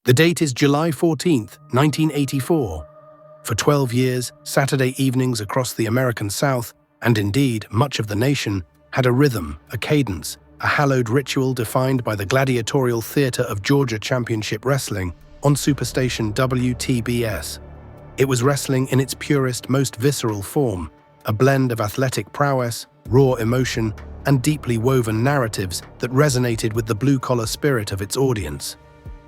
The date is July 14th, 1984. For 12 years, Saturday evenings across the American South, and indeed much of the nation, had a rhythm, a cadence, a hallowed ritual defined by the gladiatorial theater of Georgia Championship Wrestling on Superstation WTBS. It was wrestling in its purest, most visceral form, a blend of athletic prowess, raw emotion, and deeply woven narratives that resonated with the blue-collar spirit of its audience.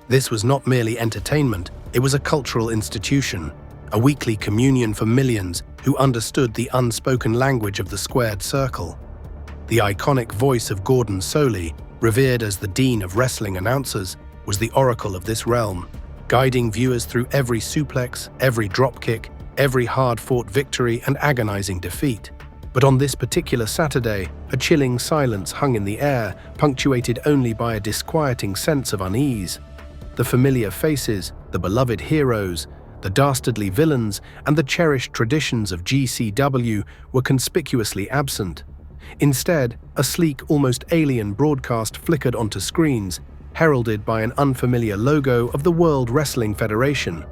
This was not merely entertainment, it was a cultural institution, a weekly communion for millions who understood the unspoken language of the squared circle. The iconic voice of Gordon Solie, revered as the Dean of Wrestling Announcers, was the oracle of this realm, guiding viewers through every suplex, every dropkick, every hard-fought victory and agonizing defeat. But on this particular Saturday, a chilling silence hung in the air, punctuated only by a disquieting sense of unease. The familiar faces, the beloved heroes, the dastardly villains, and the cherished traditions of GCW were conspicuously absent. Instead, a sleek, almost alien broadcast flickered onto screens, heralded by an unfamiliar logo of the World Wrestling Federation.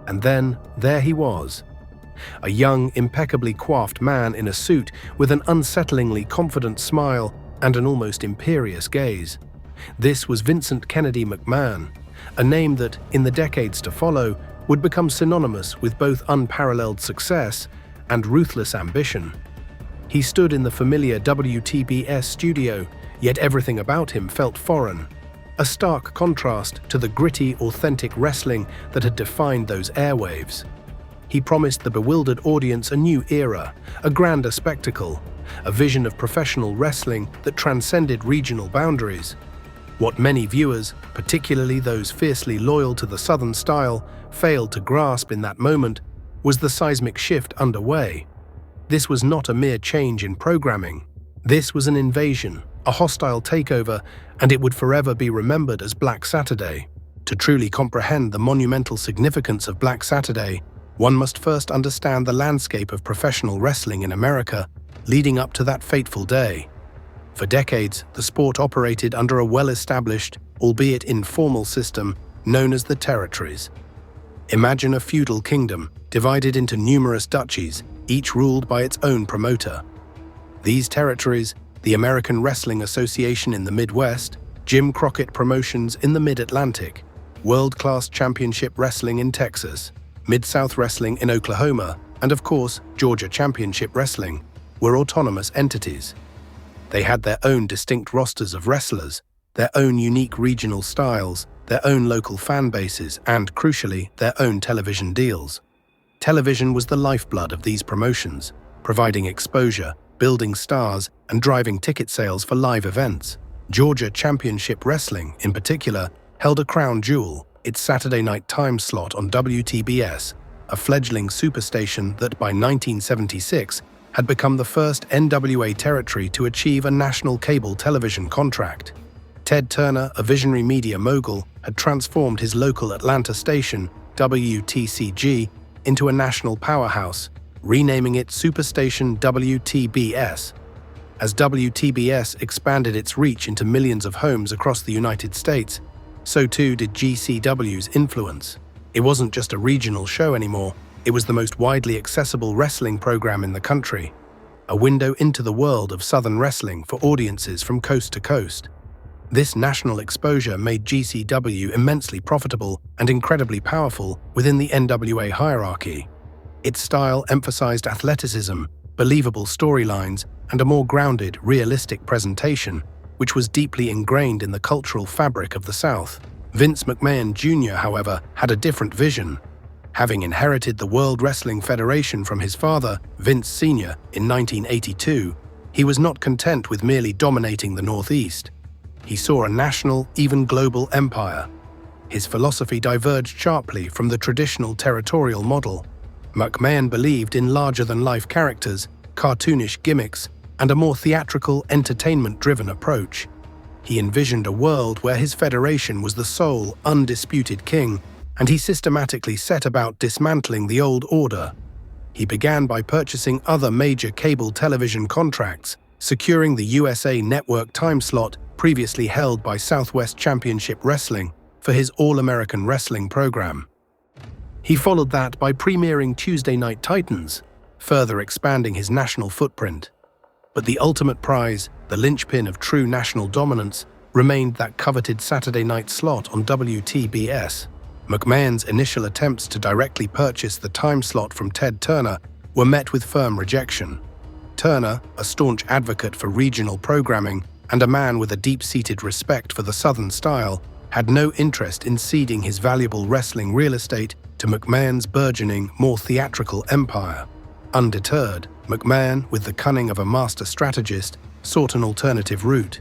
And then, there he was. A young, impeccably coiffed man in a suit with an unsettlingly confident smile and an almost imperious gaze. This was Vincent Kennedy McMahon, a name that, in the decades to follow, would become synonymous with both unparalleled success and ruthless ambition. He stood in the familiar WTBS studio, yet everything about him felt foreign, a stark contrast to the gritty, authentic wrestling that had defined those airwaves. He promised the bewildered audience a new era, a grander spectacle, a vision of professional wrestling that transcended regional boundaries. What many viewers, particularly those fiercely loyal to the Southern style, failed to grasp in that moment was the seismic shift underway. This was not a mere change in programming. This was an invasion, a hostile takeover, and it would forever be remembered as Black Saturday. To truly comprehend the monumental significance of Black Saturday, one must first understand the landscape of professional wrestling in America leading up to that fateful day. For decades, the sport operated under a well-established, albeit informal system known as the territories. Imagine a feudal kingdom divided into numerous duchies, each ruled by its own promoter. These territories, the American Wrestling Association in the Midwest, Jim Crockett Promotions in the Mid-Atlantic, World-Class Championship Wrestling in Texas, Mid-South Wrestling in Oklahoma, and of course, Georgia Championship Wrestling, were autonomous entities. They had their own distinct rosters of wrestlers, their own unique regional styles, their own local fan bases, and, crucially, their own television deals. Television was the lifeblood of these promotions, providing exposure, building stars, and driving ticket sales for live events. Georgia Championship Wrestling, in particular, held a crown jewel, its Saturday night time slot on WTBS, a fledgling superstation that by 1976 had become the first NWA territory to achieve a national cable television contract. Ted Turner, a visionary media mogul, had transformed his local Atlanta station, WTCG, into a national powerhouse, renaming it Superstation WTBS. As WTBS expanded its reach into millions of homes across the United States, so too did GCW's influence. It wasn't just a regional show anymore, it was the most widely accessible wrestling program in the country, a window into the world of Southern wrestling for audiences from coast to coast. This national exposure made GCW immensely profitable and incredibly powerful within the NWA hierarchy. Its style emphasized athleticism, believable storylines, and a more grounded, realistic presentation, which was deeply ingrained in the cultural fabric of the South. Vince McMahon Jr., however, had a different vision. Having inherited the World Wrestling Federation from his father, Vince Sr., in 1982, he was not content with merely dominating the Northeast. He saw a national, even global empire. His philosophy diverged sharply from the traditional territorial model. McMahon believed in larger-than-life characters, cartoonish gimmicks, and a more theatrical, entertainment-driven approach. He envisioned a world where his federation was the sole, undisputed king, and he systematically set about dismantling the old order. He began by purchasing other major cable television contracts, securing the USA Network time slot previously held by Southwest Championship Wrestling, for his All-American Wrestling program. He followed that by premiering Tuesday Night Titans, further expanding his national footprint. But the ultimate prize, the linchpin of true national dominance, remained that coveted Saturday night slot on WTBS. McMahon's initial attempts to directly purchase the time slot from Ted Turner were met with firm rejection. Turner, a staunch advocate for regional programming and a man with a deep-seated respect for the Southern style, had no interest in ceding his valuable wrestling real estate to McMahon's burgeoning, more theatrical empire. Undeterred, McMahon, with the cunning of a master strategist, sought an alternative route.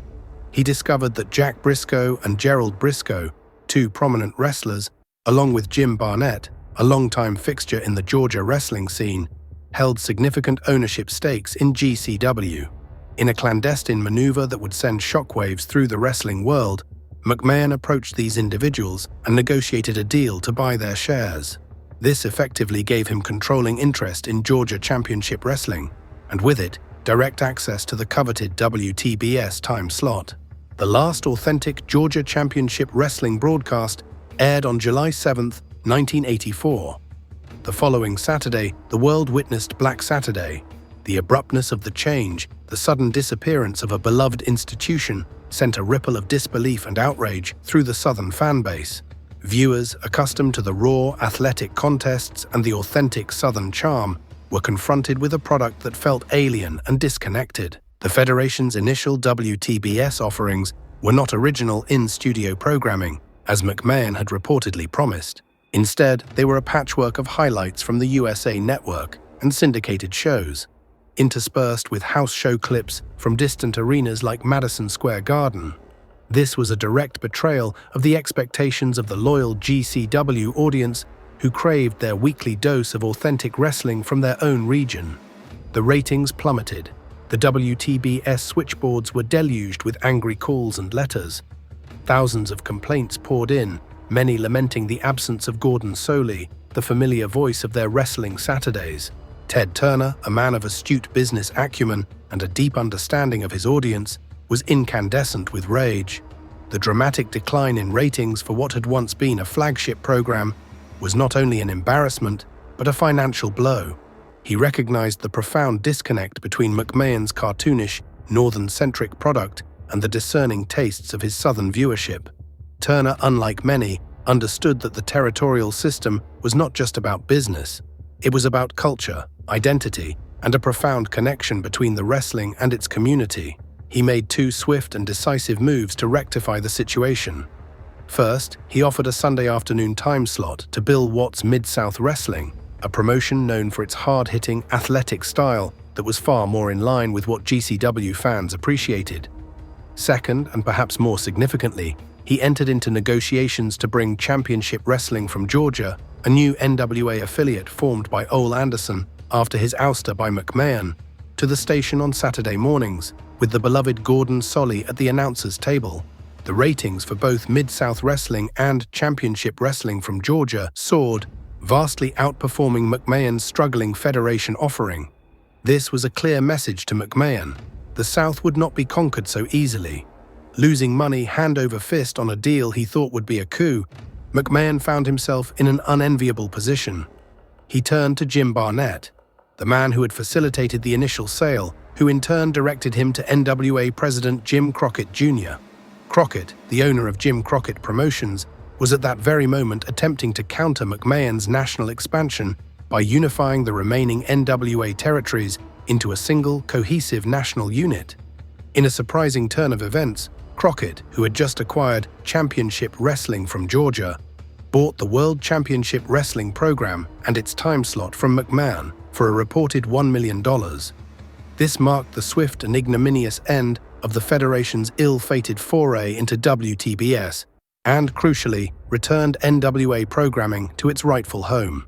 He discovered that Jack Briscoe and Gerald Briscoe, two prominent wrestlers, along with Jim Barnett, a longtime fixture in the Georgia wrestling scene, held significant ownership stakes in GCW. In a clandestine maneuver that would send shockwaves through the wrestling world, McMahon approached these individuals and negotiated a deal to buy their shares. This effectively gave him controlling interest in Georgia Championship Wrestling, and with it, direct access to the coveted WTBS time slot. The last authentic Georgia Championship Wrestling broadcast aired on July 7, 1984. The following Saturday, the world witnessed Black Saturday. The abruptness of the change, the sudden disappearance of a beloved institution, sent a ripple of disbelief and outrage through the Southern fan base. Viewers, accustomed to the raw, athletic contests and the authentic Southern charm, were confronted with a product that felt alien and disconnected. The Federation's initial WTBS offerings were not original in-studio programming, as McMahon had reportedly promised. Instead, they were a patchwork of highlights from the USA Network and syndicated shows, interspersed with house show clips from distant arenas like Madison Square Garden. This was a direct betrayal of the expectations of the loyal GCW audience who craved their weekly dose of authentic wrestling from their own region. The ratings plummeted. The WTBS switchboards were deluged with angry calls and letters. Thousands of complaints poured in, many lamenting the absence of Gordon Solie, the familiar voice of their wrestling Saturdays. Ted Turner, a man of astute business acumen and a deep understanding of his audience, was incandescent with rage. The dramatic decline in ratings for what had once been a flagship program was not only an embarrassment, but a financial blow. He recognized the profound disconnect between McMahon's cartoonish, northern-centric product and the discerning tastes of his southern viewership. Turner, unlike many, understood that the territorial system was not just about business. It was about culture, identity, and a profound connection between the wrestling and its community. He made two swift and decisive moves to rectify the situation. First, he offered a Sunday afternoon time slot to Bill Watts' Mid-South Wrestling, a promotion known for its hard-hitting, athletic style that was far more in line with what GCW fans appreciated. Second, and perhaps more significantly, he entered into negotiations to bring Championship Wrestling from Georgia, a new NWA affiliate formed by Ole Anderson after his ouster by McMahon, to the station on Saturday mornings, with the beloved Gordon Solie at the announcer's table. The ratings for both Mid-South Wrestling and Championship Wrestling from Georgia soared, vastly outperforming McMahon's struggling Federation offering. This was a clear message to McMahon. The South would not be conquered so easily. Losing money hand over fist on a deal he thought would be a coup, McMahon found himself in an unenviable position. He turned to Jim Barnett, the man who had facilitated the initial sale, who in turn directed him to NWA President Jim Crockett Jr. Crockett, the owner of Jim Crockett Promotions, was at that very moment attempting to counter McMahon's national expansion by unifying the remaining NWA territories into a single, cohesive national unit. In a surprising turn of events, Crockett, who had just acquired Championship Wrestling from Georgia, bought the World Championship Wrestling program and its time slot from McMahon for a reported $1 million. This marked the swift and ignominious end of the Federation's ill-fated foray into WTBS and, crucially, returned NWA programming to its rightful home.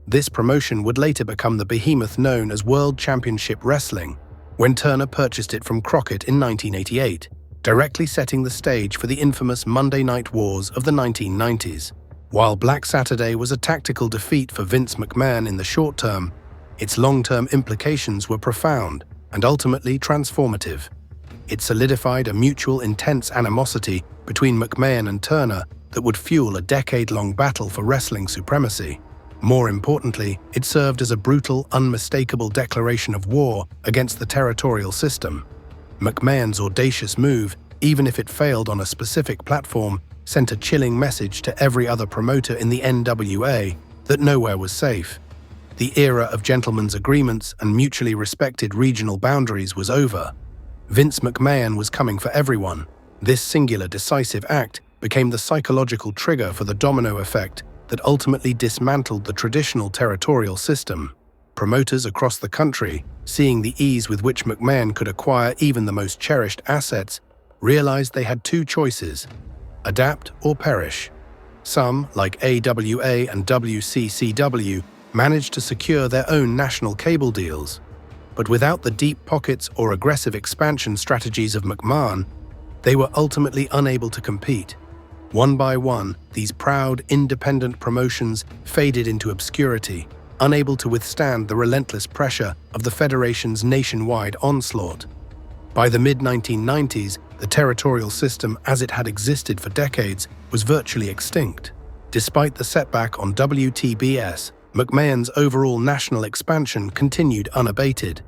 This promotion would later become the behemoth known as World Championship Wrestling, when Turner purchased it from Crockett in 1988, directly setting the stage for the infamous Monday Night Wars of the 1990s. While Black Saturday was a tactical defeat for Vince McMahon in the short term, its long-term implications were profound and ultimately transformative. It solidified a mutual intense animosity between McMahon and Turner that would fuel a decade-long battle for wrestling supremacy. More importantly, it served as a brutal, unmistakable declaration of war against the territorial system. McMahon's audacious move, even if it failed on a specific platform, sent a chilling message to every other promoter in the NWA that nowhere was safe. The era of gentlemen's agreements and mutually respected regional boundaries was over. Vince McMahon was coming for everyone. This singular decisive act became the psychological trigger for the domino effect that ultimately dismantled the traditional territorial system. Promoters across the country, seeing the ease with which McMahon could acquire even the most cherished assets, realized they had two choices: adapt or perish. Some, like AWA and WCCW, managed to secure their own national cable deals. But without the deep pockets or aggressive expansion strategies of McMahon, they were ultimately unable to compete. One by one, these proud, independent promotions faded into obscurity, unable to withstand the relentless pressure of the Federation's nationwide onslaught. By the mid-1990s, the territorial system as it had existed for decades was virtually extinct. Despite the setback on WTBS, McMahon's overall national expansion continued unabated.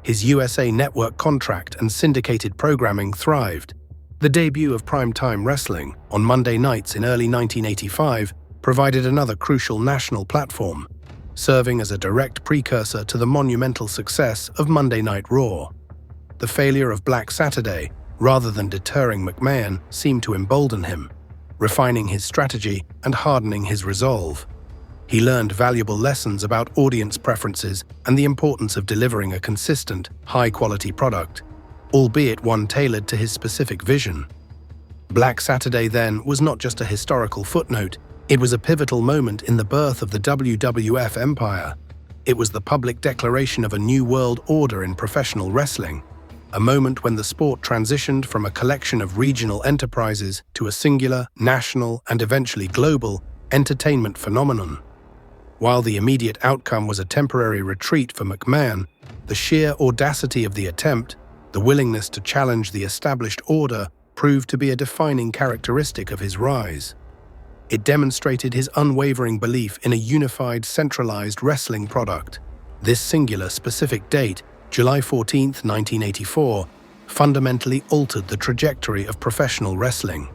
His USA Network contract and syndicated programming thrived. The debut of primetime wrestling on Monday nights in early 1985 provided another crucial national platform, serving as a direct precursor to the monumental success of Monday Night Raw. The failure of Black Saturday, rather than deterring McMahon, seemed to embolden him, refining his strategy and hardening his resolve. He learned valuable lessons about audience preferences and the importance of delivering a consistent, high-quality product, albeit one tailored to his specific vision. Black Saturday, then, was not just a historical footnote, it was a pivotal moment in the birth of the WWF empire. It was the public declaration of a new world order in professional wrestling, a moment when the sport transitioned from a collection of regional enterprises to a singular, national, and eventually global entertainment phenomenon. While the immediate outcome was a temporary retreat for McMahon, the sheer audacity of the attempt, the willingness to challenge the established order, proved to be a defining characteristic of his rise. It demonstrated his unwavering belief in a unified, centralized wrestling product. This singular specific date, July 14, 1984, fundamentally altered the trajectory of professional wrestling.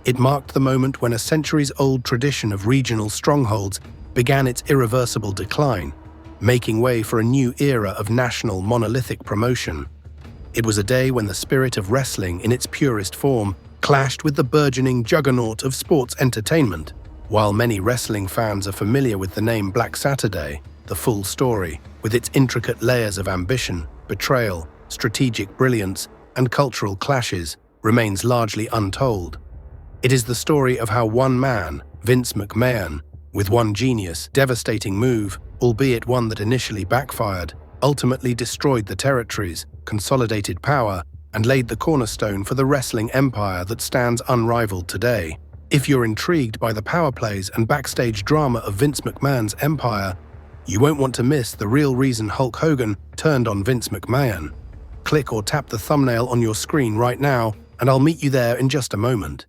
It marked the moment when a centuries-old tradition of regional strongholds began its irreversible decline, making way for a new era of national monolithic promotion. It was a day when the spirit of wrestling in its purest form clashed with the burgeoning juggernaut of sports entertainment. While many wrestling fans are familiar with the name Black Saturday, the full story, with its intricate layers of ambition, betrayal, strategic brilliance, and cultural clashes, remains largely untold. It is the story of how one man, Vince McMahon, with one genius, devastating move, albeit one that initially backfired, ultimately destroyed the territories, consolidated power, and laid the cornerstone for the wrestling empire that stands unrivaled today. If you're intrigued by the power plays and backstage drama of Vince McMahon's empire, you won't want to miss the real reason Hulk Hogan turned on Vince McMahon. Click or tap the thumbnail on your screen right now, and I'll meet you there in just a moment.